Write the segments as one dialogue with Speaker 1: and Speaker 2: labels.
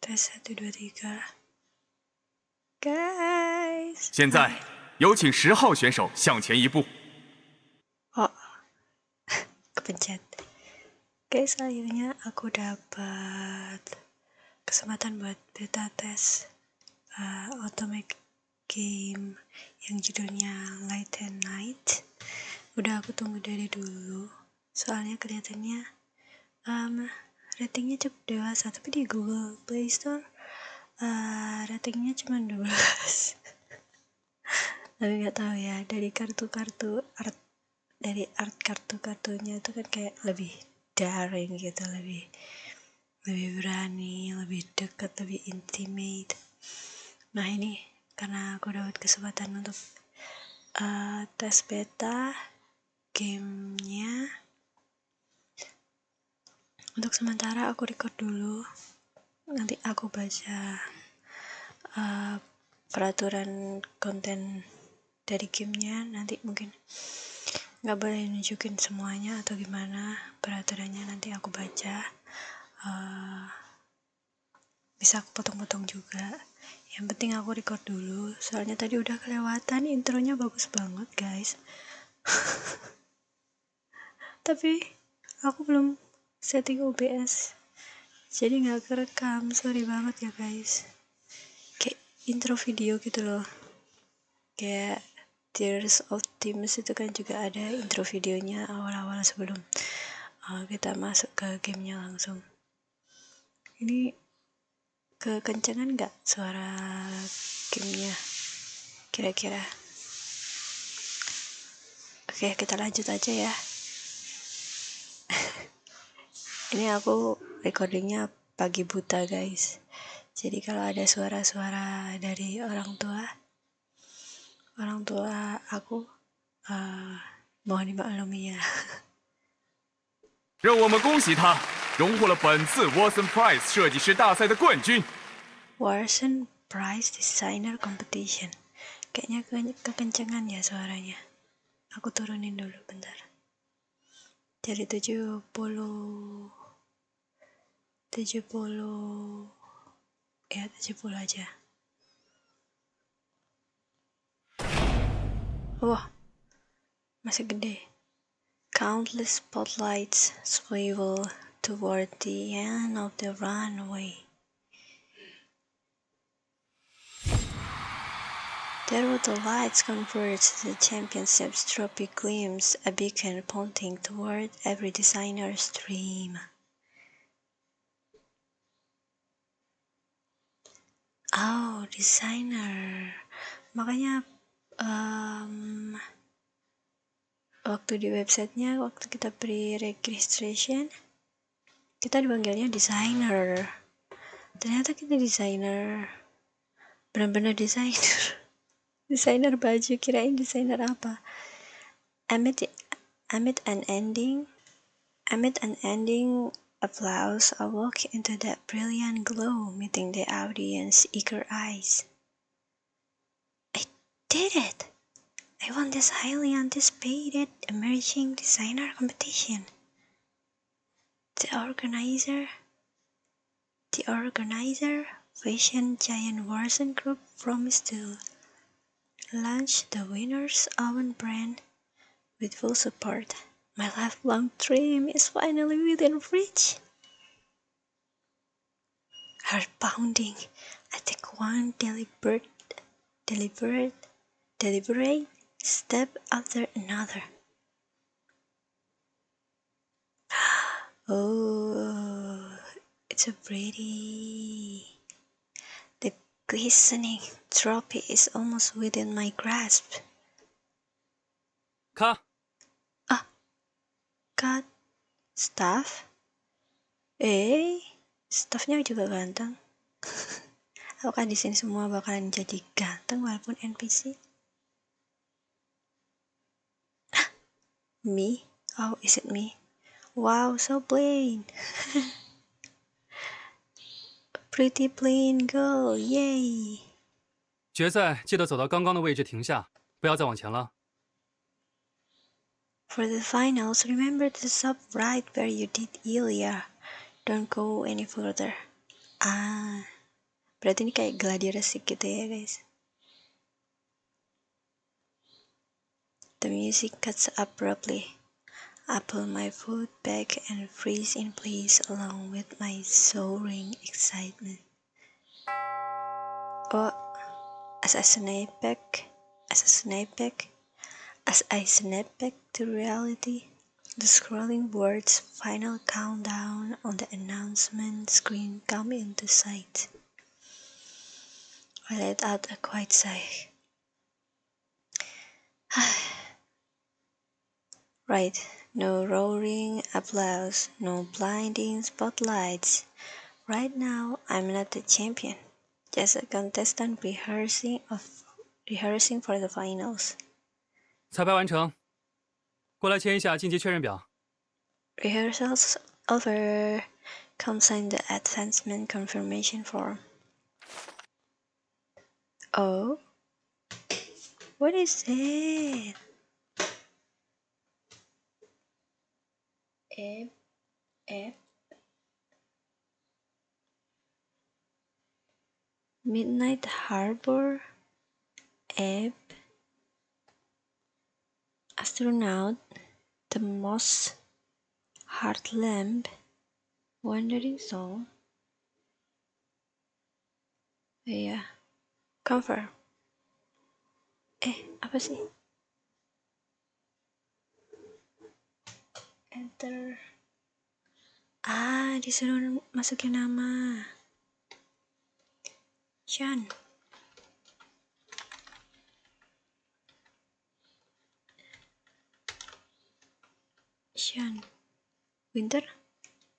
Speaker 1: Tes 1, 2, 3. Guys.
Speaker 2: 现在有请10号选手向前一步。
Speaker 1: Oh, kepencet. Guys, akhirnya aku dapat kesempatan buat beta tes otome game yang judulnya Light and Night. Udah aku tunggu dari dulu, soalnya kelihatannya ratingnya cukup dewasa, tapi di Google Play Store ratingnya cuma 12. Tapi nggak tahu ya, dari kartu-kartu art, dari art kartu-kartunya itu kan kayak lebih daring gitu, lebih berani, lebih dekat, lebih intimate. Nah ini karena aku dapat kesempatan untuk tes beta gamenya, untuk sementara aku record dulu, nanti aku baca peraturan konten dari gamenya. Nanti mungkin nggak boleh nunjukin semuanya atau gimana peraturannya, nanti aku baca. Bisa aku potong-potong juga, yang penting aku record dulu, soalnya tadi udah kelewatan intronya bagus banget guys. Tapi aku belum setting OBS, jadi nggak kerekam, sorry banget ya guys. Kayak intro video gitu loh, kayak Tears of Teams itu kan juga ada intro videonya awal-awal sebelum kita masuk ke gamenya langsung. Ini kekencangan nggak suara gamenya kira-kira? Oke, kita lanjut aja ya. Ini aku recordingnya pagi buta guys, jadi kalau ada suara-suara dari orang tua aku mohon dimaklumi ya.
Speaker 2: 让我们恭喜他荣获了本次 WUYYYSSS Prize 设计师大赛的冠军。
Speaker 1: WUYYYSSS Prize Designer Competition. Kayaknya kekencangan ya suaranya. Aku turunin dulu bentar. Jadi 70 ya, 70 aja. Wah, masih gede. Countless spotlights swivel toward the end of the runway. There were the lights converge, the championship's trophy gleams, a beacon pointing toward every designer's dream. Oh, designer. Makanya waktu di websitenya, waktu kita pre-registration, kita dipanggilnya designer. Ternyata kita designer, benar-benar designer. Desainer baju, kirain desainer apa. Amid an ending applause, I walk into that brilliant glow, meeting the audience's eager eyes. I did it! I won this highly anticipated emerging designer competition. The organizer, fashion giant WUYYYSSS Group, promised to launch the winner's own brand with full support. My lifelong dream is finally within reach. Heart pounding, I take one deliberate step after another. Oh, it's so pretty. The glistening trophy is almost within my grasp.
Speaker 2: Cut.
Speaker 1: Cut. Staff? Staffnya juga ganteng. Apakah di sini semua bakalan jadi ganteng walaupun NPC? Me? Oh, is it me? Wow, so plain. Pretty plain girl, yay!
Speaker 3: 决赛记得走到刚刚的位置停下，不要再往前了。
Speaker 1: For the finals, remember to stop right where you did earlier. Don't go any further. Berarti ini kayak gladiresik gitu ya guys. The music cuts abruptly. I pull my foot back and freeze in place along with my soaring excitement. Oh, as I snap back to reality, the scrolling words final countdown on the announcement screen come into sight. I let out a quiet sigh. Right, no roaring applause, no blinding spotlights. Right now, I'm not the champion, just a contestant rehearsing for the finals.
Speaker 3: 彩排完成，过来签一下晋级确认表。
Speaker 1: Rehearsals over. Come sign the advancement confirmation form. Oh? What is it? Midnight Harbor? Astronaut? The Moss? Heart Lamp? Wandering Song? Iya. Confirm. Apa sih? Enter. Disuruh masukin nama. Sean. Winter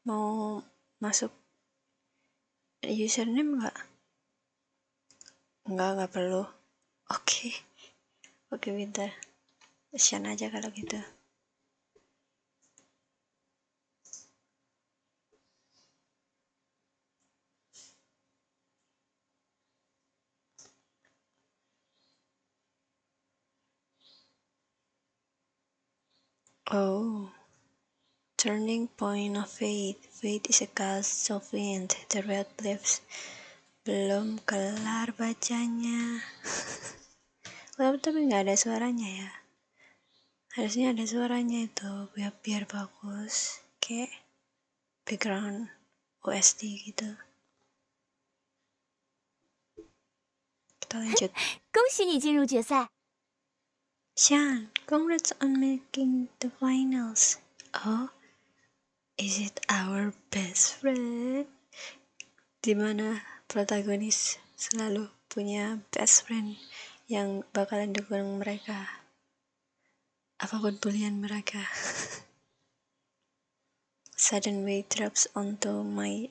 Speaker 1: mau masuk username nggak? Nggak perlu. Oke, Winter. Sean aja kalau gitu. Oh, turning point of fate. Fate is a gust of wind. The red leaves. Belum kelar bacanya. Tapi nggak ada suaranya ya. Harusnya ada suaranya itu biar bagus. Kayak background OST gitu. Kita lanjut.
Speaker 4: 恭喜你进入决赛。
Speaker 1: Sean, congrats on making the finals. Oh, is it our best friend? Dimana protagonis selalu punya best friend yang bakalan dukung mereka apapun pilihan mereka. Sudden weight drops onto my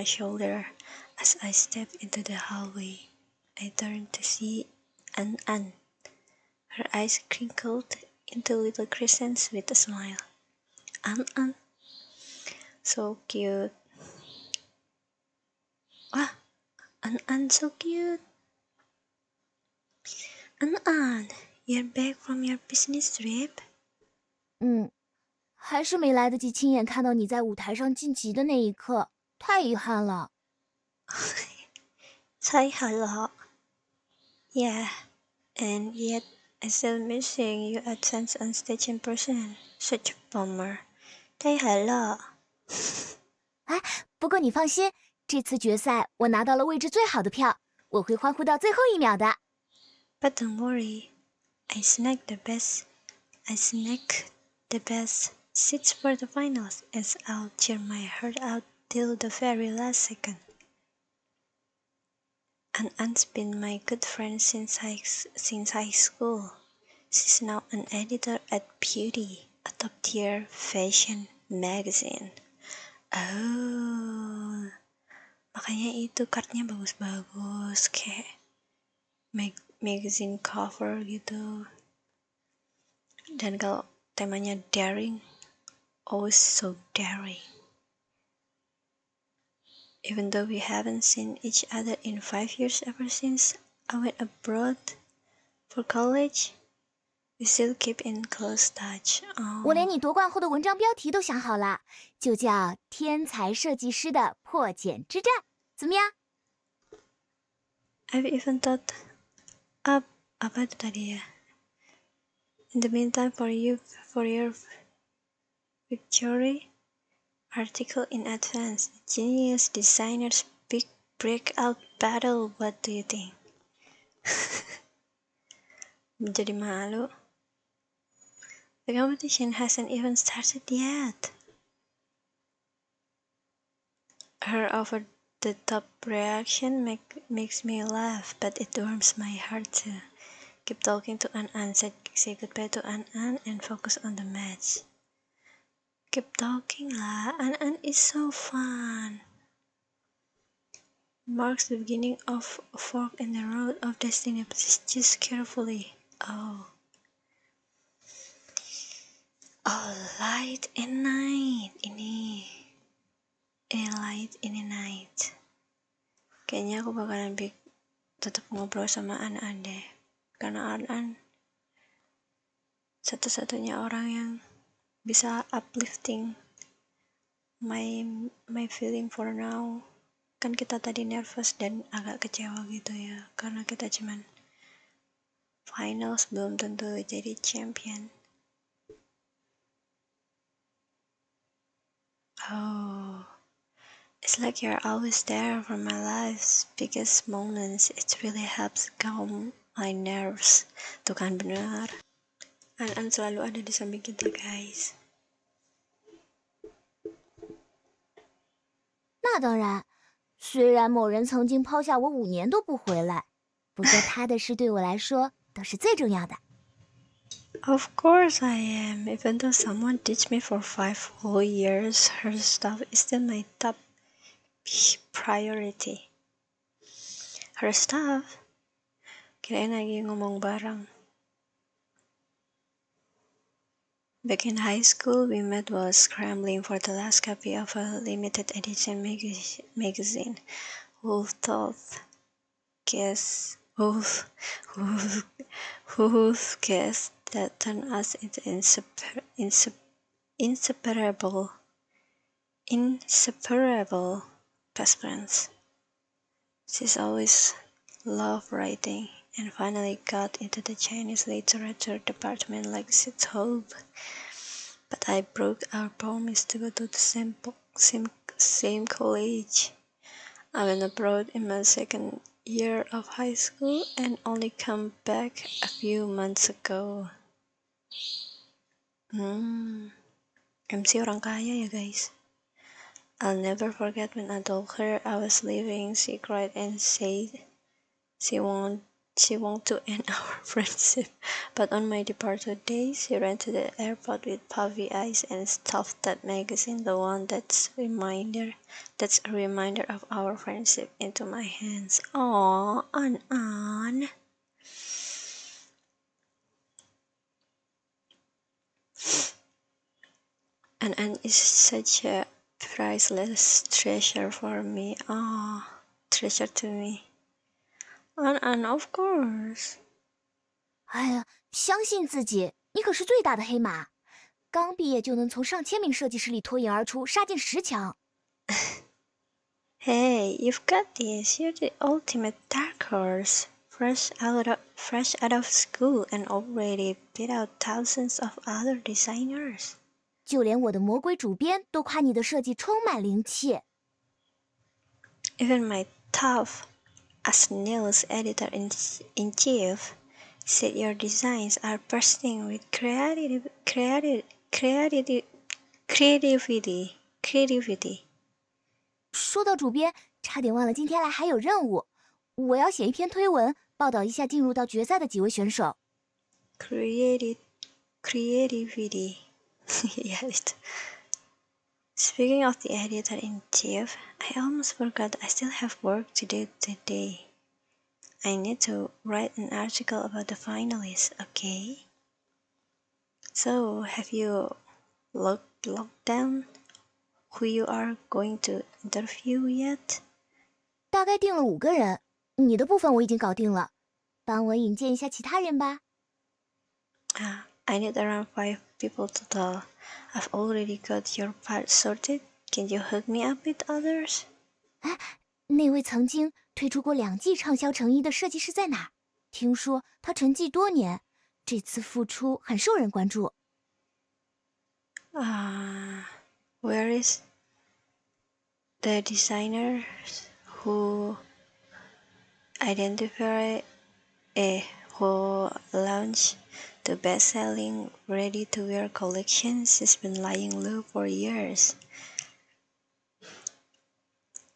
Speaker 1: shoulder as I step into the hallway. I turn to see An. Her eyes crinkled into little crescents with a smile. An. So cute. Wah, An so cute. An, you're back from your business trip?
Speaker 4: 还是没来得及亲眼看到你在舞台上晋级的那一刻，太遗憾了。
Speaker 1: 太好了。Yeah, and yet I still missing you advance on stage in person. Such a bummer. 太好了。
Speaker 4: 不过你放心，这次决赛我拿到了位置最好的票，我会欢呼到最后一秒的。
Speaker 1: But don't worry, I snagged the best seats for the finals, as I'll cheer my heart out till the very last second. An's been my good friend since high school. She's now an editor at Beauty, a top-tier fashion magazine. Oh, makanya itu kartnya bagus-bagus, kayak magazine cover gitu. Dan kalau temanya daring, always so daring. Even though we haven't seen each other in 5 years ever since I went abroad for college, we still keep in close touch. Oh.
Speaker 4: 我连你夺冠后的文章标题都想好了，就叫《天才设计师的破茧之战》，怎么样？
Speaker 1: I've even thought up apa itu tadi ya. In the meantime, for your victory article in advance, genius designers big breakout battle. What do you think? Menjadi malu. The competition hasn't even started yet. Her over-the-top reaction makes me laugh, but it warms my heart too. Keep talking to An, say goodbye to An and focus on the match. Keep talking lah, An is so fun. Marks the beginning of a fork in the road of destiny. Please choose carefully. Oh. Oh, light and night. Ini light, ini night. Kayaknya aku bakalan tetap ngobrol sama An deh. Karena An satu-satunya orang yang bisa uplifting my feeling for now. Kan kita tadi nervous dan agak kecewa gitu ya. Karena kita cuman finals, belum tentu jadi champion. Oh, it's like you're always there for my life's biggest moments. It really helps calm my nerves. Tuh kan benar. An selalu ada di samping kita, guys.
Speaker 4: 那当然，虽然某人曾经抛下我5年都不回来，不过他的事对我来说都是最重要的。
Speaker 1: Of course I am. Even though someone ditched me for 5 whole years, her stuff is still my top priority. Her stuff? Kirain lagi ngomong barang. Back in high school, we met while scrambling for the last copy of a limited edition magazine. Who'd guess that turned us into inseparable best friends. She's always loved writing and finally got into the Chinese literature department like she'd hoped. But I broke our promise to go to the same college. I went abroad in my second year of high school and only come back a few months ago. MC orang kaya ya guys. I'll never forget when I told her I was leaving. She cried and said she want to end our friendship. But on my departure day, she ran to the airport with puffy eyes and stuffed that magazine, the one that's a reminder of our friendship, into my hands. Aww, An. An is such a priceless treasure for me. Treasure to me. An, of course.
Speaker 4: 哎呀，相信自己，你可是最大的黑马。刚毕业就能从上千名设计师里脱颖而出，杀进10强。
Speaker 1: Hey, you've got this. You're the ultimate dark horse. Fresh out of school and already beat out thousands of other designers.
Speaker 4: 就连我的魔鬼主编都夸你的设计充满灵气。
Speaker 1: Even my tough as nails editor-in-chief said your designs are bursting with creativity.
Speaker 4: 说到主编，差点忘了今天来还有任务，我要写一篇推文，报道一下进入到决赛的几位选手。
Speaker 1: Creativity. Yes. Speaking of the editor-in-chief, I almost forgot I still have work to do today. I need to write an article about the finalists, okay? So, have you locked down who you are going to interview yet?
Speaker 4: 大概定了5个人，你的部分我已经搞定了，帮我引荐一下其他人吧。
Speaker 1: I need around 5 people total. I've already got your part sorted. Can you hook me up with others?
Speaker 4: 那位曾经推出过2季畅销成衣的设计师在哪儿？听说他沉寂多年，这次复出很受人关注。
Speaker 1: Where is the designers who who launched the best-selling ready-to-wear collection? She's been lying low for years,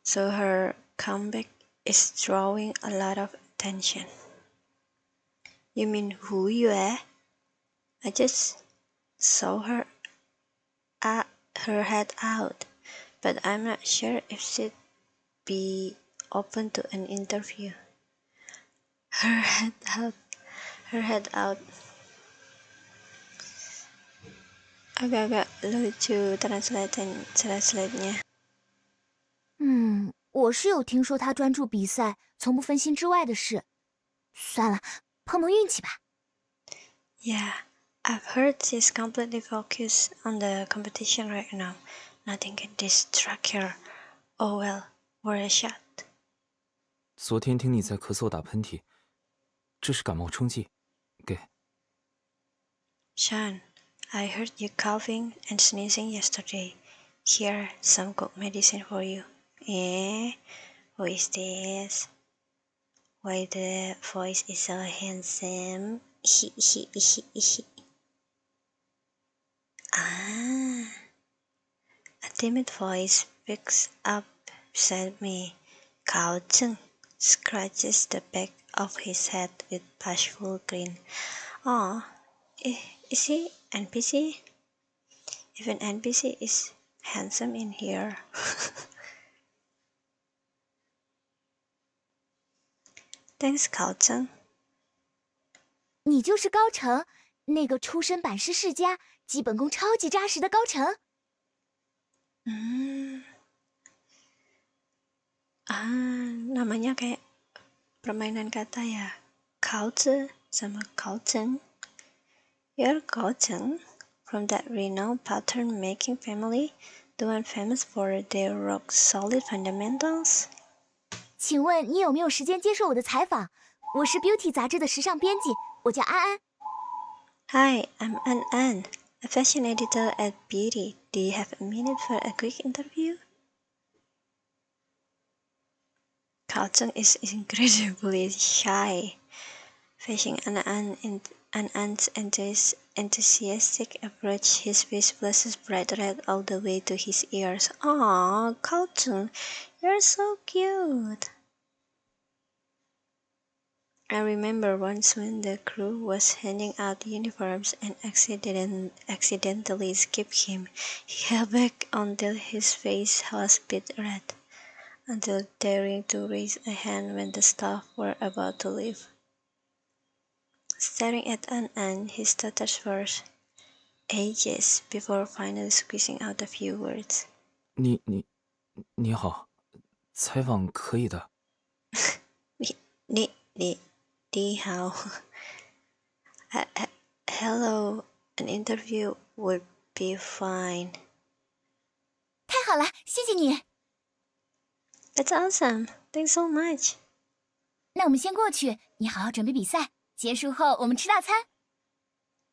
Speaker 1: so her comeback is drawing a lot of attention. You mean GUYYYSSS? I just saw her head out, but I'm not sure if she'd be open to an interview. Her head out. Agak-agak lucu translate-nya.
Speaker 4: 我是有听说他专注比赛，从不分心之外的事。算了，碰碰运气吧。
Speaker 1: Yeah, I've heard she's completely focused on the competition right now. Nothing can distract her. Oh well, worth a shot.
Speaker 5: 昨天听你在咳嗽打喷嚏，这是感冒冲剂，给。
Speaker 1: Sean, I heard you coughing and sneezing yesterday. Here, some cold medicine for you. Who is this? Why the voice is so handsome? A timid voice picks up beside me. Cao Zheng scratches the back of his head with bashful grin. Oh, is he NPC? Even NPC is handsome in here. Thanks, Cao Zheng.
Speaker 4: 你就是高成，那个出身板师世家、基本功超级扎实的高成。
Speaker 1: Namanya kayak permainan kata ya. Cao Zhe sama Cao Zheng. You're Cao Zheng from that renowned pattern making family, the one famous for their rock solid fundamentals.
Speaker 4: 请问你有没有时间接受我的采访？我是 Beauty 杂志的时尚编辑，我叫安安。
Speaker 1: Hi, I'm An, a fashion editor at Beauty. Do you have a minute for a quick interview? Cao Zheng is incredibly shy. Facing An's enthusiastic approach, his face flushes bright red all the way to his ears. Aww, Cao Zheng, you're so cute. I remember once when the crew was handing out uniforms and accidentally skipped him. He held back until his face was bit red, until daring to raise a hand when the staff were about to leave. Staring at An, he stutters for ages before finally squeezing out a few words.
Speaker 5: 你好，采访可以的。
Speaker 1: 你好。Hello, an interview would be fine.
Speaker 4: 太好了，谢谢你。
Speaker 1: That's awesome. Thanks so much.
Speaker 4: 那我们先过去，你好好准备比赛。结束后我们吃大餐。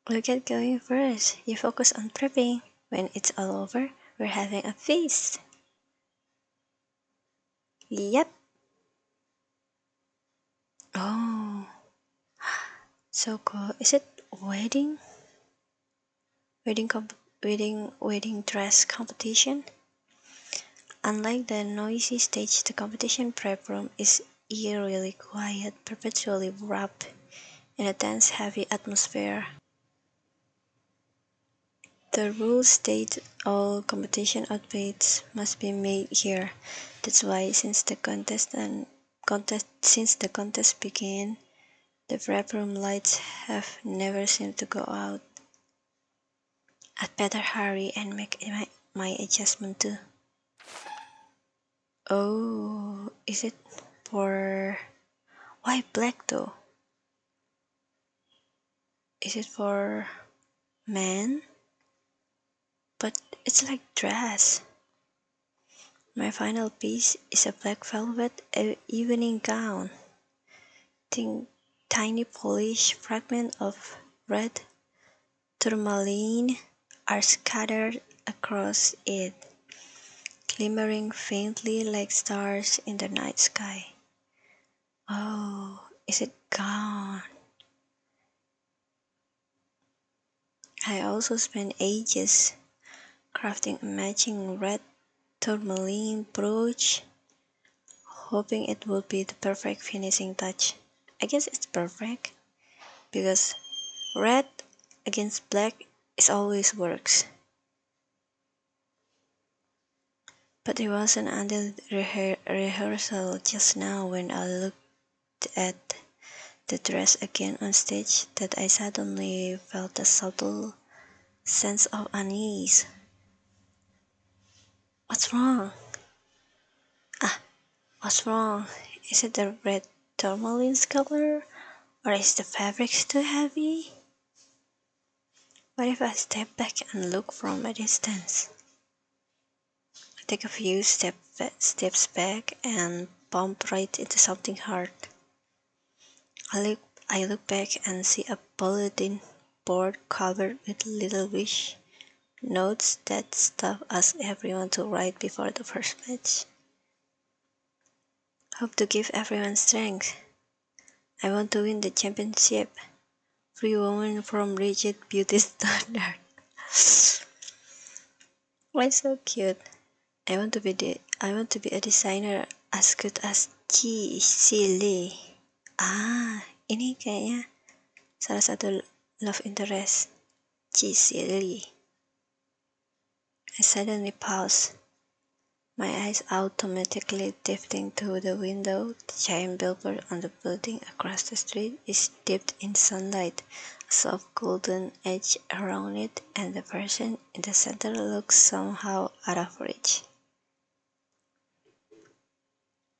Speaker 1: We'll get going first. You focus on prepping. When it's all over, we're having a feast. Yep. Oh, so cool. Is it wedding dress competition? Unlike the noisy stage, the competition prep room is eerily quiet, perpetually wrapped in a dense, heavy atmosphere. The rules state all competition outfits must be made here. That's why since the contest began, the prep room lights have never seemed to go out. I'd better hurry and make my adjustment too. Oh, is it for... Why black though? Is it for men? But it's like dress. My final piece is a black velvet evening gown. Tiny polished fragments of red tourmaline are scattered across it, glimmering faintly like stars in the night sky. Oh, is it gone? I also spent ages crafting a matching red tourmaline brooch, hoping it would be the perfect finishing touch. I guess it's perfect, because red against black is always works. But it wasn't until rehearsal just now, when I looked at the dress again on stage, that I suddenly felt a subtle sense of unease. What's wrong? What's wrong? Is it the red tourmaline's color? Or is the fabric too heavy? What if I step back and look from a distance? I take a few steps back and bump right into something hard. I look back and see a bulletin board covered with little wish notes that Staff asked everyone to write before the first match. Hope to give everyone strength. I want to win the championship. Free woman from rigid beauty standard. Why so cute? I want to be a designer as good as SILI. Ini kayaknya salah satu love interest SILI. I suddenly pause, my eyes automatically drifting to the window. The giant billboard on the building across the street is dipped in sunlight, a soft golden edge around it, and the person in the center looks somehow out of reach.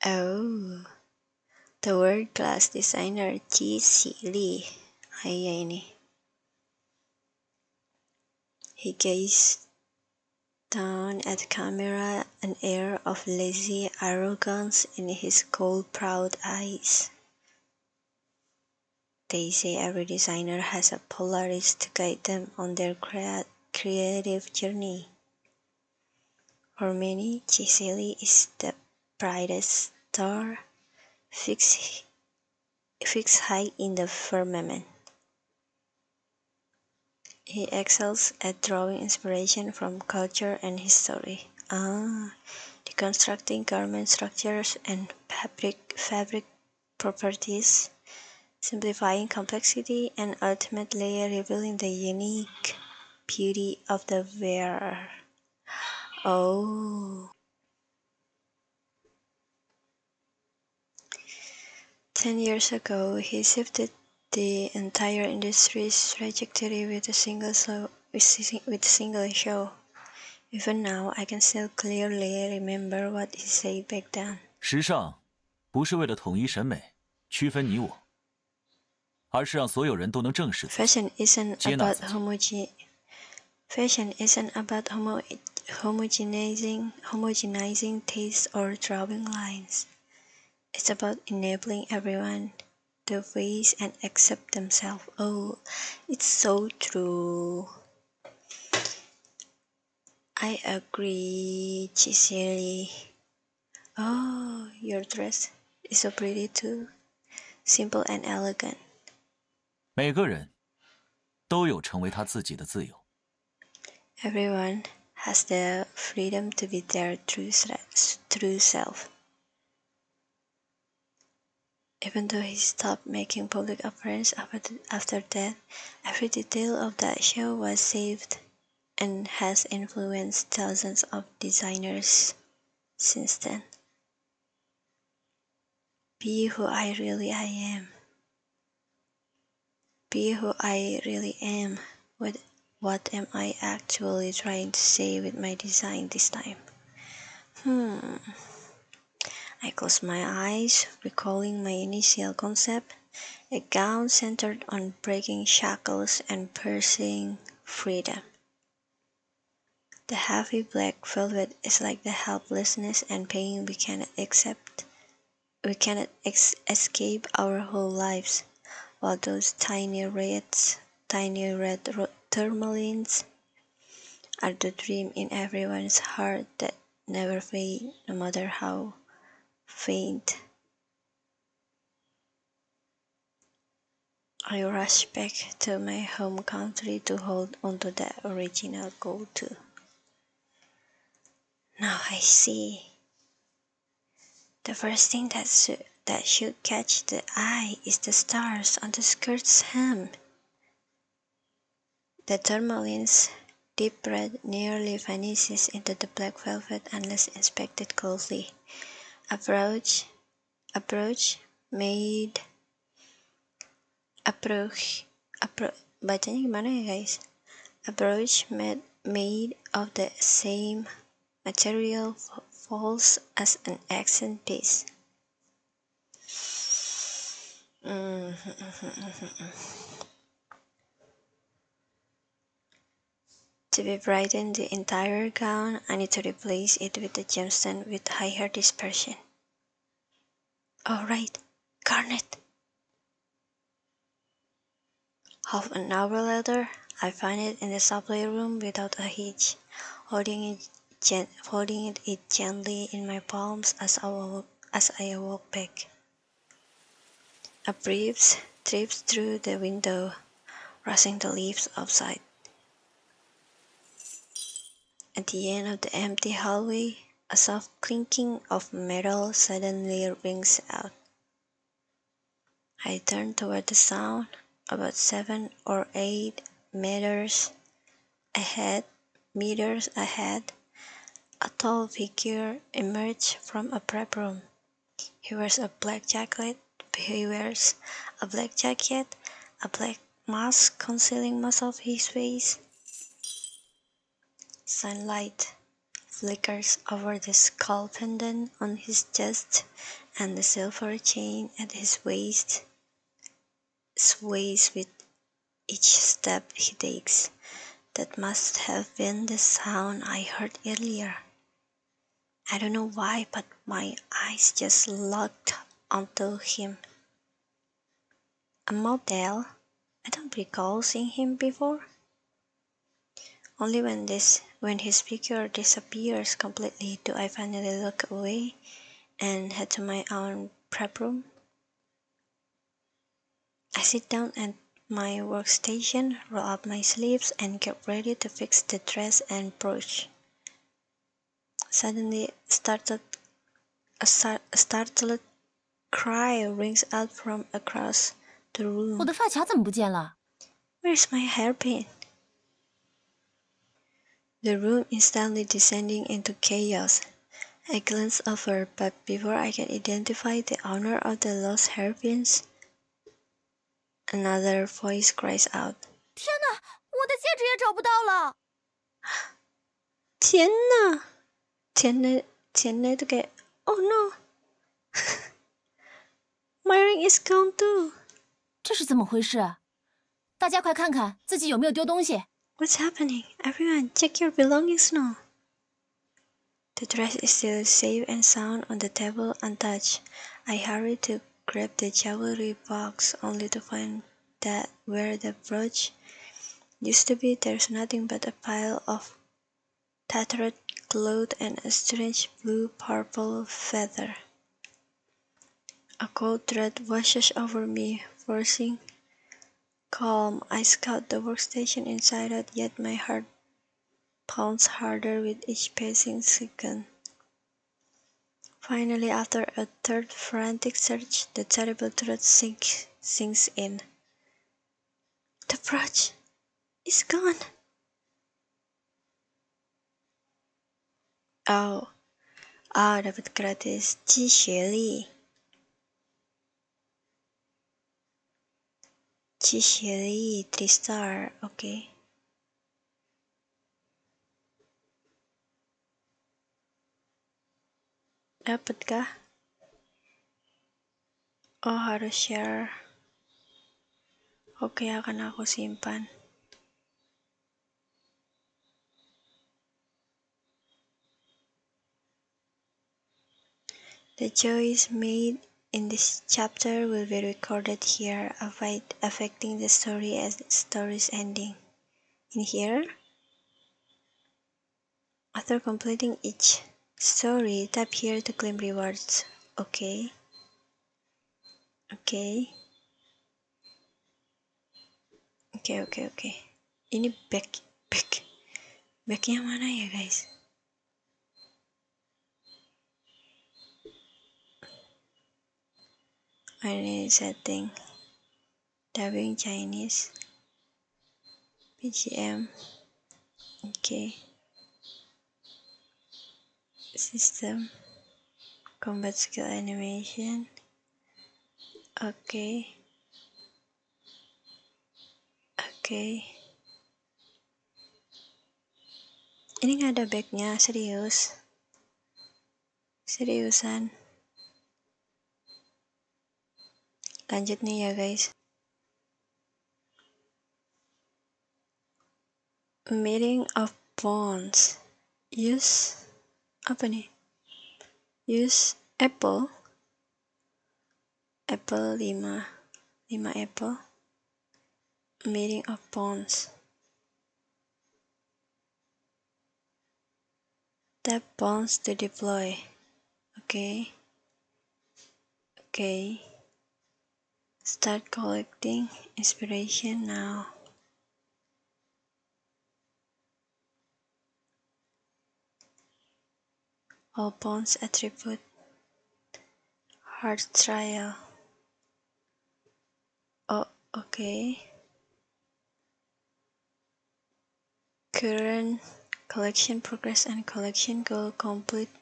Speaker 1: Oh, the world-class designer SILI. Iya ini. He gazed down at the camera, an air of lazy arrogance in his cold, proud eyes. They say every designer has a Polaris to guide them on their creative journey. For many, SILI is the brightest star, fixed high in the firmament. He excels at drawing inspiration from culture and history. Deconstructing garment structures and fabric properties, simplifying complexity, and ultimately revealing the unique beauty of the wearer. Oh. 10 years ago, he shifted the entire industry's trajectory with a single show. Even now, I can still clearly remember what he said back then.
Speaker 6: 时尚不是为了统一审美、区分你我，而是让所有人都能正视自己、
Speaker 1: Fashion isn't
Speaker 6: 接纳
Speaker 1: about
Speaker 6: 自己。
Speaker 1: homogenizing tastes or drawing lines. It's about enabling everyone to face and accept themselves. Oh, it's so true. I agree, SILI. Oh, your dress is so pretty too. Simple and elegant.
Speaker 6: 每个人都有成为他自己的自由。
Speaker 1: Everyone has the freedom to be their true self. Even though he stopped making public appearances after that, every detail of that show was saved and has influenced thousands of designers since then. Be who I really am. Be who I really am. What am I actually trying to say with my design this time? I close my eyes, recalling my initial concept, a gown centered on breaking shackles and pursuing freedom. The heavy black velvet is like the helplessness and pain we cannot escape our whole lives, while those tiny red tourmalines are the dream in everyone's heart that never fade, no matter how faint. I rush back to my home country to hold onto the original gold too. Now I see. The first thing that should catch the eye is the stars on the skirt's hem. The tourmaline's deep red nearly vanishes into the black velvet unless inspected closely. Approach, bacanya gimana ya guys? Approach made of the same material falls as an accent piece. To be brighten the entire gown, I need to replace it with a gemstone with higher dispersion. Oh right, garnet. Half an hour later, I find it in the supply room without a hitch, holding it gently in my palms as I walk back. A breeze drifts through the window, rustling the leaves outside. At the end of the empty hallway, a soft clinking of metal suddenly rings out. I turn toward the sound. About 7 or 8 meters ahead, a tall figure emerged from a prep room. He wears a black jacket, a black mask concealing most of his face. Sunlight flickers over the skull pendant on his chest, and the silver chain at his waist sways with each step he takes. That must have been the sound I heard earlier. I don't know why, but my eyes just locked onto him. A model? I don't recall seeing him before. Only when his figure disappears completely do I finally look away and head to my own prep room. I sit down at my workstation, roll up my sleeves, and get ready to fix the dress and brooch. Suddenly, a startled cry rings out from across the room.
Speaker 4: 我的发卡怎么不见了？
Speaker 1: Where's my hairpin? The room instantly descending into chaos. I glance over, but before I can identify the owner of the lost hairpins, another voice cries out.
Speaker 4: 天哪，我的戒指也找不到了！
Speaker 1: 天哪！天哪都kayak, oh no! My ring is gone too.
Speaker 4: 这是怎么回事？大家快看看自己有没有丢东西！
Speaker 1: What's happening? Everyone, check your belongings now. The dress is still safe and sound on the table untouched. I hurry to grab the jewelry box only to find that where the brooch used to be, there's nothing but a pile of tattered cloth and a strange blue-purple feather. A cold dread washes over me, forcing calm. I scout the workstation inside out, yet my heart pounds harder with each passing second. Finally, after a third frantic search, the terrible truth sinks in. The brooch is gone. Oh, dapat gratis 积学历 3 star, oke. Dapat kah? Oh, harus share. Oke, akan aku simpan. The choice made in this chapter will be recorded here, affecting the story as the story's ending. In here, after completing each story, tap here to claim rewards. Okay. Oke. Ini backnya mana ya guys? Ini setting, dubbing Chinese, BGM, oke. System, combat skill animation, oke. Ini nggak ada backnya, seriusan. Lanjut nih ya guys. Meeting of pawns. Use apa nih? Use apple 5 apple. Meeting of pawns. Tap pawns to deploy. Oke. Start collecting inspiration now. All pawns attribute. Hard trial. Oh, okay. Current collection progress and collection goal. Complete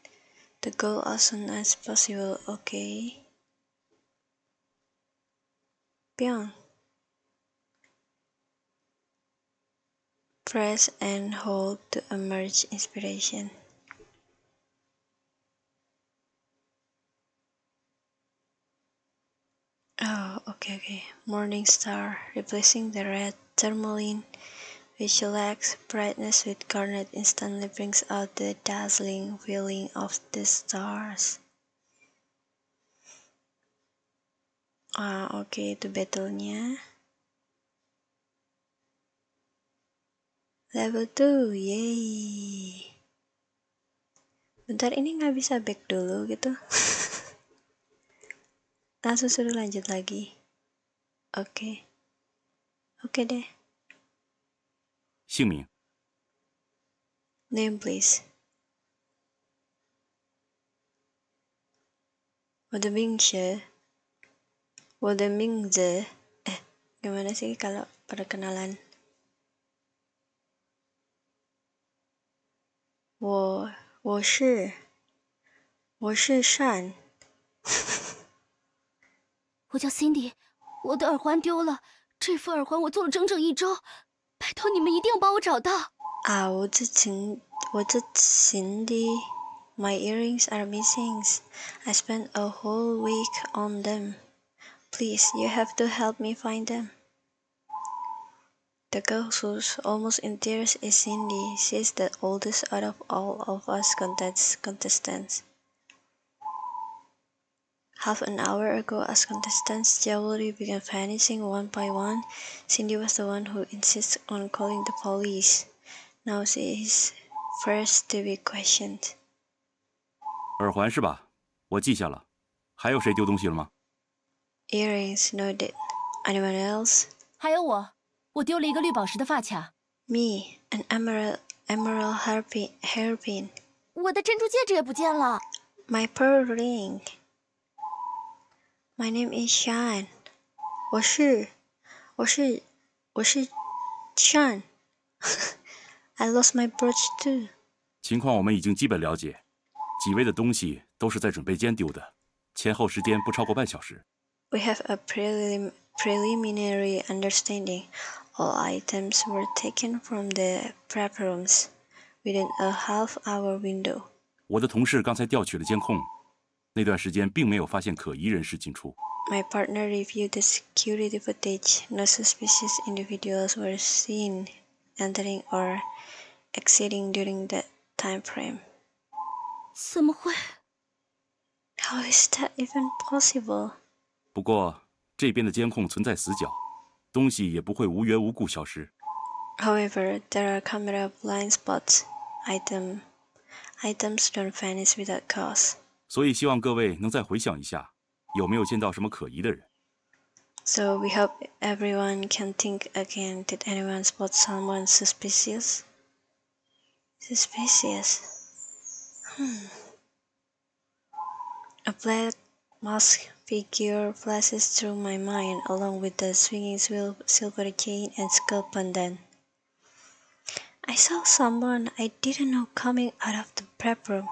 Speaker 1: the goal as soon as possible. Okay. Pyong. Press and hold to emerge inspiration. Oh, okay. Morning star, replacing the red tourmaline. Visualize brightness with garnet instantly brings out the dazzling feeling of the stars. Oke, itu battle-nya. Level 2, yay. Bentar, ini nggak bisa back dulu gitu. Langsung suruh lanjut lagi. Oke deh.
Speaker 6: 姓名
Speaker 1: Name please. 我的名字. Gimana sih kalau perkenalan? 我是善。
Speaker 4: 我叫 Cindy， 我的耳环丢了，这副耳环我做了整整1周，拜托你们一定要帮我找到。
Speaker 1: 我是 Cindy. My earrings are missing. I spent a whole week on them. Please, you have to help me find them. The girl who's almost in tears is Cindy. She's the oldest out of all of us contestants. Half an hour ago, as contestants' jewelry began vanishing one by one, Cindy was the one who insisted on calling the police. Now she is first to be questioned.
Speaker 7: 耳环是吧？我记下了。还有谁丢东西了吗？
Speaker 1: Earrings noted. Anyone else?
Speaker 4: 还有我丢了一个绿宝石的发卡。
Speaker 1: Me, an emerald hairpin.
Speaker 4: 我的珍珠戒指也不见了。
Speaker 1: My pearl ring. My name is Sean. 我是 Sean. I lost my brooch too.
Speaker 7: 情况我们已经基本了解，几位的东西都是在准备间丢的，前后时间不超过半小时。
Speaker 1: We have a preliminary understanding. All items were taken from the prep rooms within a half-hour window.
Speaker 7: 我的同事刚才调取了监控，那段时间并没有发现可疑人士进出。
Speaker 1: My partner reviewed the security footage. No suspicious individuals were seen entering or exiting during that time frame.
Speaker 4: 怎么会？
Speaker 1: How is that even possible?
Speaker 7: 不过这边的监控存在死角，东西也不会无缘无故消失。
Speaker 1: However, there are camera blind spots. Items don't vanish without cause.
Speaker 7: 所以希望各位能再回想一下，有没有见到什么可疑的人。
Speaker 1: So we hope everyone can think again. Did anyone spot someone suspicious? Suspicious? A black masked figure flashes through my mind, along with the swinging silver chain and skull pendant. I saw someone I didn't know coming out of the prep room.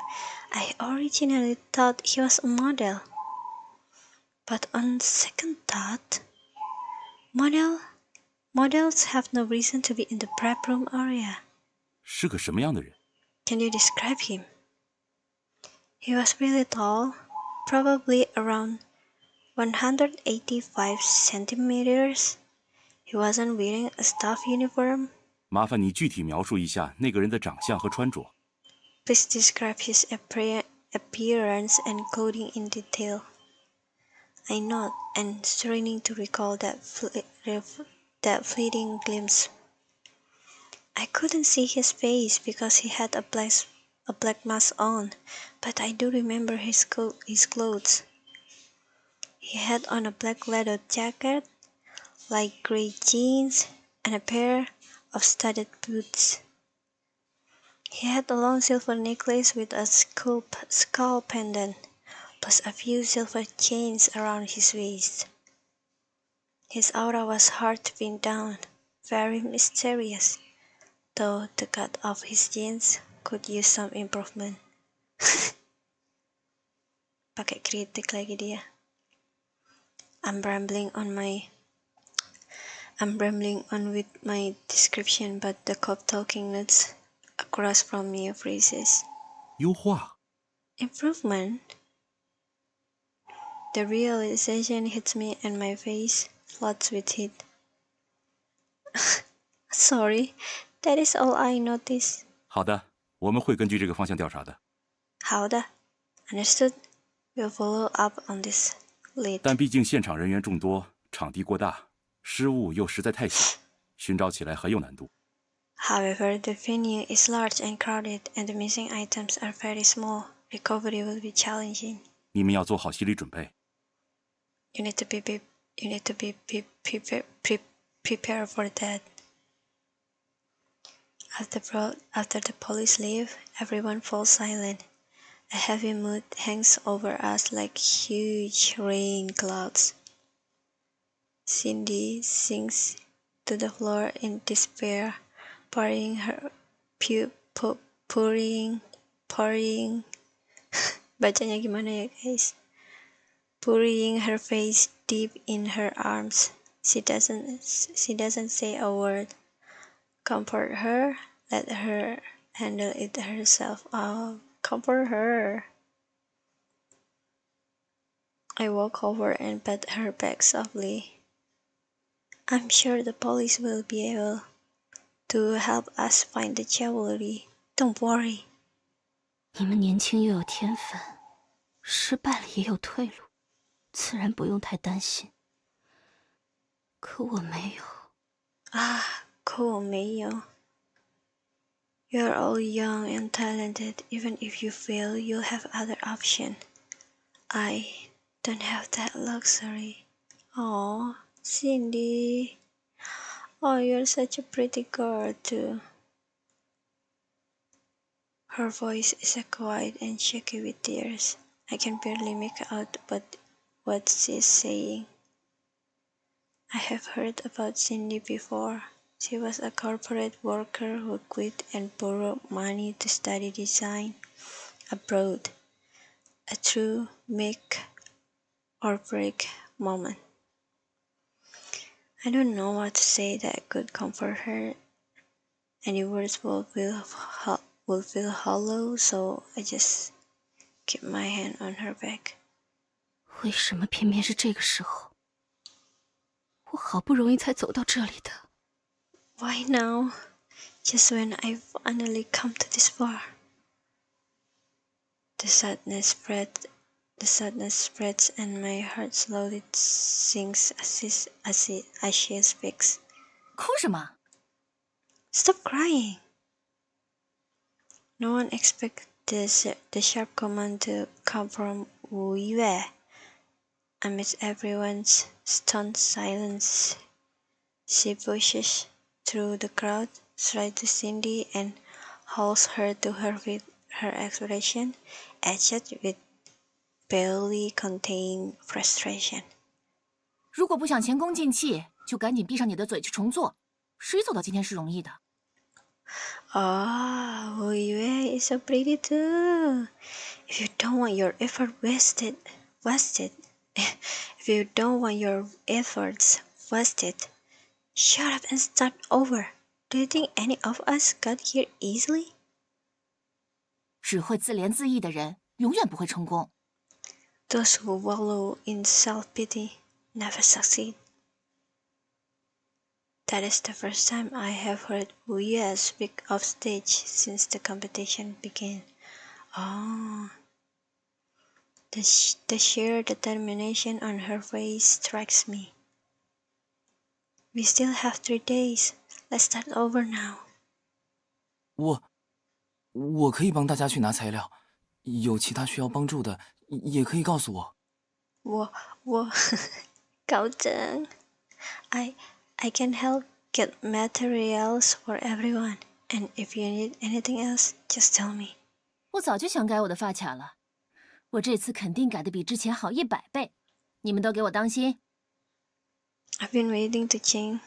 Speaker 1: I originally thought he was a model. But on second thought, models have no reason to be in the prep room area.
Speaker 7: 是个什么样的人？
Speaker 1: Can you describe him? He was really tall, probably around 185 centimeters. He wasn't wearing a staff uniform.
Speaker 7: 麻烦你具体描述一下那个人的长相和穿着。
Speaker 1: Please describe his appearance and clothing in detail. I nod and straining to recall that fleeting glimpse. I couldn't see his face because he had a black mask on, but I do remember his clothes. He had on a black leather jacket, light gray jeans, and a pair of studded boots. He had a long silver necklace with a skull pendant, plus a few silver chains around his waist. His aura was hard to pin down, very mysterious, though the cut of his jeans could use some improvement. Pakai kritik lagi dia. I'm rambling on with my description, but the cop talking notes across from me phrases.
Speaker 7: 优化。
Speaker 1: Improvement? The realization hits me and my face floods with heat. Sorry, that is all I noticed.
Speaker 7: 好的，我们会根据这个方向调查的。
Speaker 1: 好的 Understood. We'll follow up on this lead.
Speaker 7: 但毕竟现场人员众多，场地过大，失误又实在太小，寻找起来很有难度。
Speaker 1: However, the venue is large and crowded, and the missing items are very small. Recovery will be challenging.
Speaker 7: 你们要做好心理准备。
Speaker 1: You need to be prepared for that. After the police leave, everyone falls silent. A heavy mood hangs over us like huge rain clouds. Cindy sinks to the floor in despair, pouring bacanya gimana ya guys? Burying her face deep in her arms. She doesn't say a word. Comfort her, let her handle it herself. Oh, comfort her. I walk over and pat her back softly. I'm sure the police will be able to help us find the jewelry. Don't worry.
Speaker 4: 你们年轻又有天分，失败了也有退路，自然不用太担心。可我没有。
Speaker 1: 可我没有。You're all young and talented. Even if you fail, you'll have other options. I don't have that luxury. Oh, Cindy. Oh, you're such a pretty girl too. Her voice is quiet and shaky with tears. I can barely make out what she's saying. I have heard about Cindy before. She was a corporate worker who quit and borrowed money to study design abroad. A true make or break moment. I don't know what to say that could comfort her. Any words will feel hollow, so I just keep my hand on her back.
Speaker 4: 为什么偏偏是这个时候？我好不容易才走到这里的。
Speaker 1: Why now? Just when I finally come to this far. The sadness spread The sadness spreads and my heart slowly sinks as she speaks.
Speaker 8: 哭什么？
Speaker 1: Stop crying! No one expected the sharp command to come from WKWKWKWKW. Amidst everyone's stunned silence, she pushes through the crowd, strides to Cindy, and holds her to her with her expression etched with barely contained frustration.
Speaker 8: 如果不想前功尽弃，就赶紧闭上你的嘴去重做。谁走到今天是容易的？
Speaker 1: Oh, WKWKWKW is so pretty too. If you don't want your effort wasted. If you don't want your efforts wasted, shut up and start over. Do you think any of us got here easily?
Speaker 8: 只会自怜自艾的人，永远不会成功。
Speaker 1: Those who wallow in self-pity never succeed. That is the first time I have heard WKWKWKW speak off stage since the competition began. Oh, the sheer determination on her face strikes me. We still have 3 days. Let's start over now.
Speaker 5: 我可以帮大家去拿材料，有其他需要帮助的也可以告诉我。
Speaker 1: 我高整 I can help get materials for everyone, and if you need anything else, just tell me.
Speaker 8: 我早就想改我的发卡了，我这次肯定改的比之前好100倍。你们都给我当心。
Speaker 1: I've been waiting to change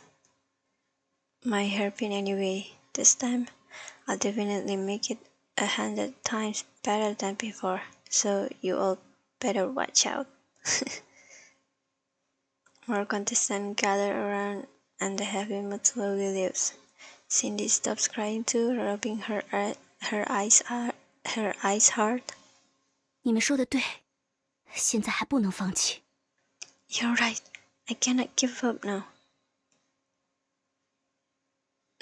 Speaker 1: my hairpin anyway. This time, I'll definitely make it 100 times better than before, so you all better watch out. More contestants gather around and the happy mood slowly leaves. Cindy stops crying too, rubbing her eyes hard.
Speaker 4: 你们说的对，现在还不能放弃。
Speaker 1: You're right. I cannot give up now.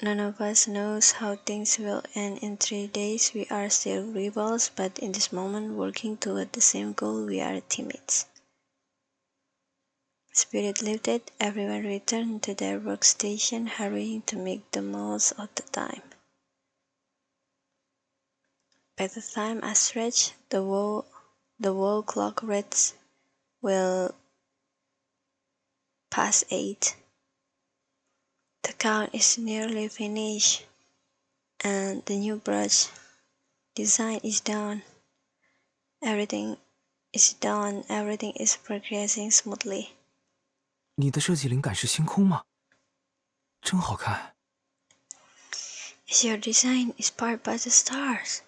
Speaker 1: None of us knows how things will end in 3 days. We are still rivals, but in this moment, working toward the same goal, we are teammates. Spirit lifted, everyone returned to their workstation, hurrying to make the most of the time. By the time I stretch, the wall clock reads well past 8. The count is nearly finished, and the new brush design is done. Everything is done. Everything is progressing smoothly.
Speaker 5: 你的设计灵感是星空吗？真好看。
Speaker 1: Is your design inspired by the stars?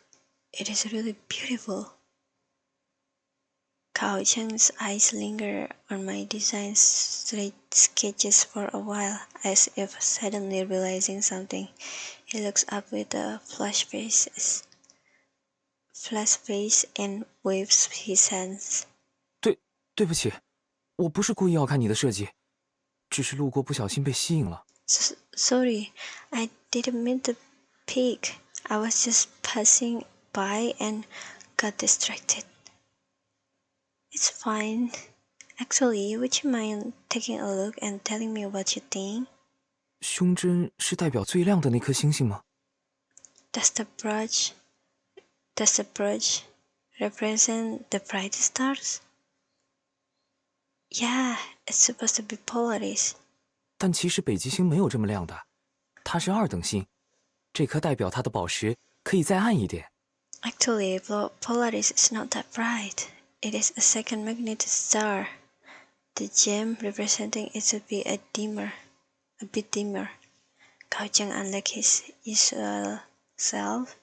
Speaker 1: It is really beautiful. Kao Cheng's eyes linger on my design sketches for a while, as if suddenly realizing something. He looks up with a flushed face and waves his hands.
Speaker 5: 对不起，我不是故意要看你的设计，只是路过不小心被吸引了。
Speaker 1: Sorry, I didn't mean to peek. I was just passing by and got distracted. It's fine. Actually, would you mind taking a look and telling me what you think?
Speaker 5: 胸针是代表最亮的那颗星星吗？
Speaker 1: Does the brush represent the brightest stars? Yeah, it's supposed to be Polaris.
Speaker 5: 但其实北极星没有这么亮的，它是2等星。这颗代表它的宝石可以再暗一点。
Speaker 1: Actually, Polaris is not that bright. It is a second magnitude star. The gem representing it should be a bit dimmer. Kao Cheng, unlike his usual self,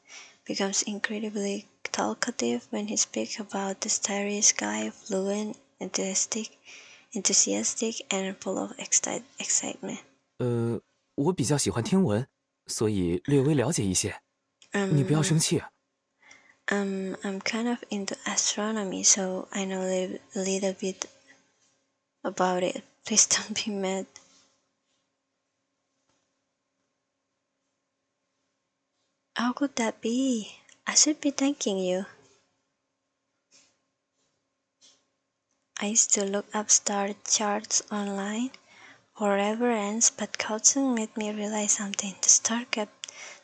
Speaker 1: becomes incredibly talkative when he speaks about the starry sky, fluent, enthusiastic, and full of excitement.
Speaker 5: 我比较喜欢天文，所以略微了解一些。你不要生气啊。
Speaker 1: I'm kind of into astronomy, so I know a little bit about it. Please don't be mad. How could that be? I should be thanking you. I used to look up star charts online for reference, but coaching made me realize something. The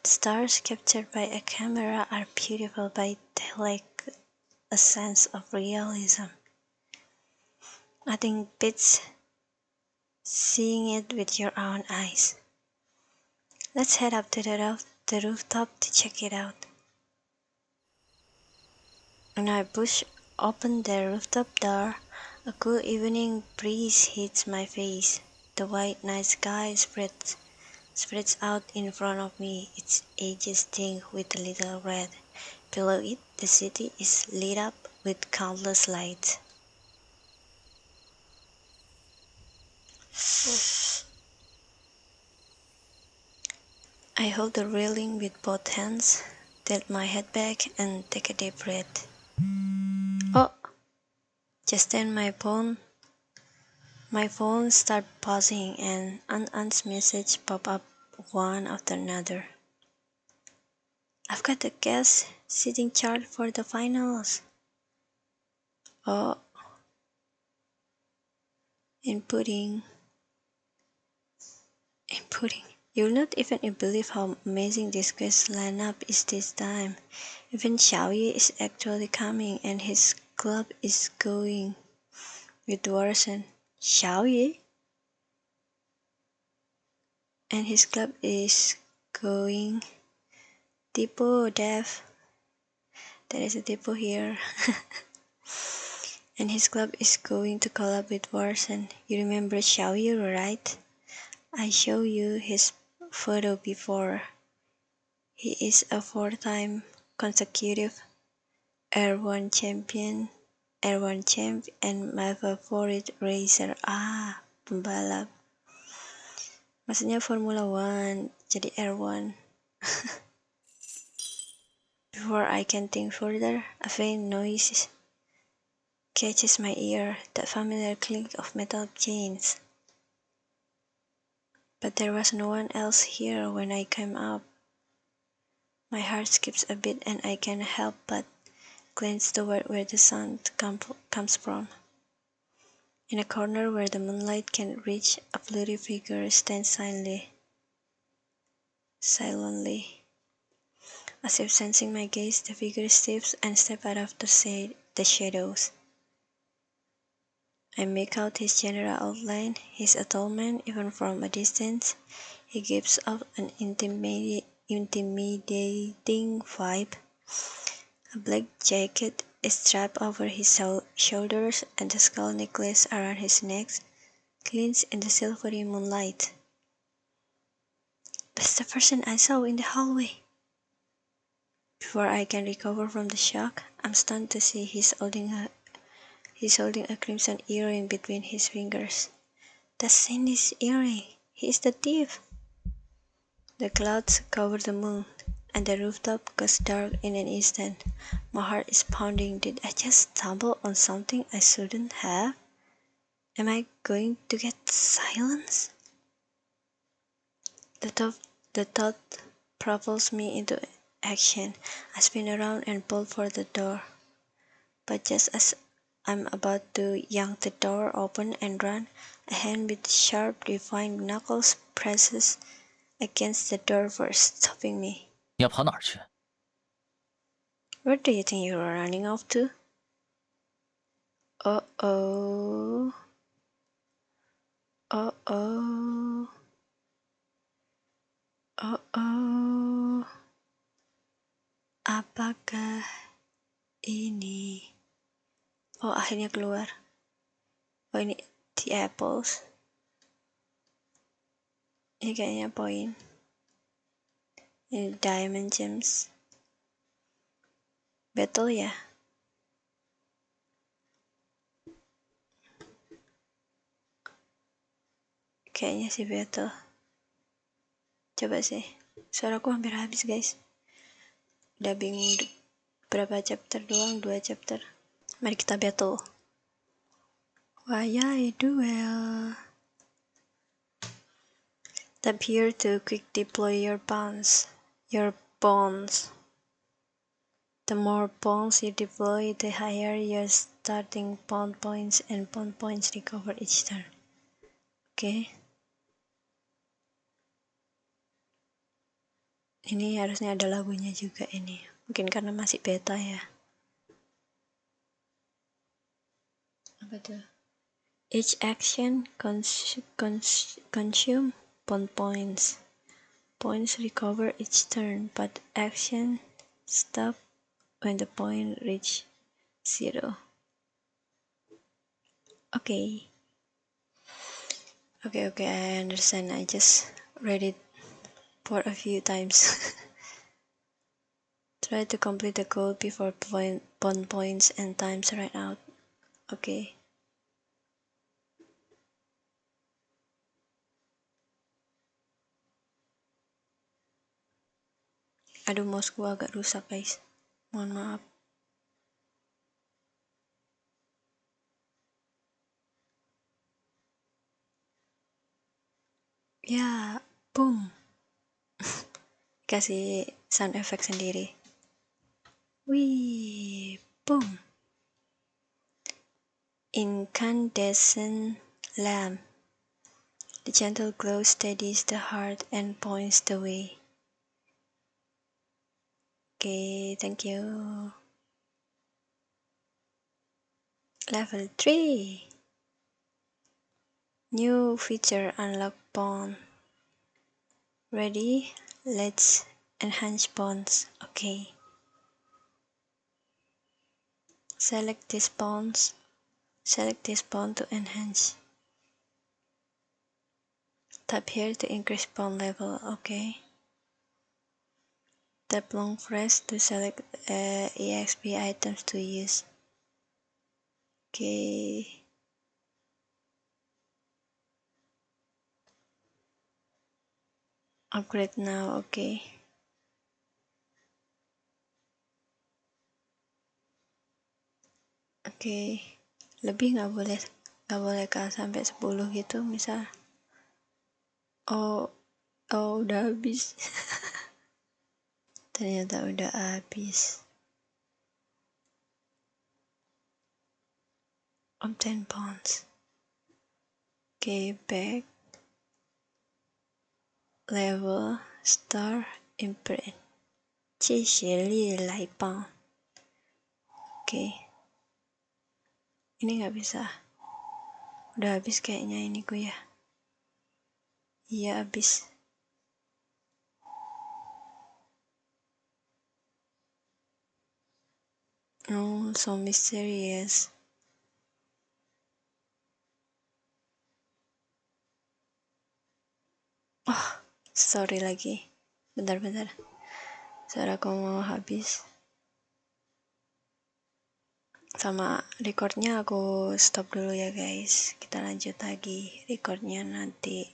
Speaker 1: stars captured by a camera are beautiful, but they lack a sense of realism. Nothing beats seeing it with your own eyes. Let's head up to the rooftop to check it out. When I push open the rooftop door, a cool evening breeze hits my face. The white night sky spreads out in front of me, its edges tinged with a little red. Below it, the city is lit up with countless lights. I hold the railing with both hands, tilt my head back, and take a deep breath. Oh! Just then my phone started buzzing and unanswered messages pop up one after another. I've got the guest sitting chart for the finals. Oh, inputting. You'll not even believe how amazing this guest lineup is this time. Even Xiaoyi is actually coming, and his club is going with Warson. Xiaoyi? And his club is going. Tipo Dev. There is a tipo here. And his club is going to collab with Warson. You remember Xiaoyi, right? I showed you his photo before. He is a 4-time consecutive Air1 champ, and my favorite racer. Pembalap. Maksudnya Formula 1, jadi Air1. Before I can think further, a faint noise catches my ear, that familiar clink of metal chains. But there was no one else here when I came up. My heart skips a beat and I can't help but glance toward where the sun comes from. In a corner where the moonlight can reach, a blurry figure stands silently. As if sensing my gaze, the figure steps out of the shadows. I make out his general outline, his atonement, even from a distance. He gives off an intimidating vibe. A black jacket is strapped over his shoulders, and the skull necklace around his neck glints in the silvery moonlight. That's the person I saw in the hallway. Before I can recover from the shock, I'm stunned to see he's holding a crimson earring between his fingers. That's Cindy's earring. He is the thief. The clouds cover the moon, and the rooftop goes dark in an instant. My heart is pounding. Did I just stumble on something I shouldn't have? Am I going to get silenced? The thought propels me into action. I spin around and pull for the door. But just as I'm about to yank the door open and run, a hand with sharp, defined knuckles presses against the door for stopping me.
Speaker 6: 你要跑哪儿去？
Speaker 1: Where do you think you are running off to? Uh-oh. Uh-oh. Uh-oh. Apakah ini? Oh, akhirnya keluar. Oh, ini the apples. Ini kayaknya poin. Ini diamond gems. Battle ya? Kayaknya sih battle. Coba sih. Suaraku hampir habis, guys. Udah bingung berapa chapter doang, 2 chapter. Mari kita battle. Wayai duel. Tap here to quick deploy your bombs. The more pawns you deploy, the higher your starting pawn points and pawn points recover each turn. Oke. Ini harusnya ada lagunya juga ini. Mungkin karena masih beta ya. Apa tuh? Each action consume pawn points. Points recover each turn, but action stop when the point reach 0. Okay, I understand. I just read it for a few times. Try to complete the code before pawn points and times run out. Okay. Aduh, mouse-ku agak rusak guys, mohon maaf. Ya, boom. Kasih sound effect sendiri. Wih, boom. Incandescent lamp. The gentle glow steadies the heart and points the way. Okay, thank you. Level 3. New feature unlock pawn. Ready? Let's enhance pawns. Okay. Select this pawn to enhance. Tap here to increase pawn level. Okay. Tap long press to select EXP items to use. Okay. Upgrade now. Okay. Oke. Lebih nggak boleh kah sampai 10 gitu misal. Oh udah habis. Ternyata udah habis. Obtain pawns. Okay, back. Level star imprint. 谢谢你来帮. Oke. Ini nggak bisa. Udah habis kayaknya ini ku ya. Iya habis. Oh, so mysterious. Oh, sorry lagi. Bentar. Suaraku mau habis. Sama recordnya aku stop dulu ya guys. Kita lanjut lagi recordnya nanti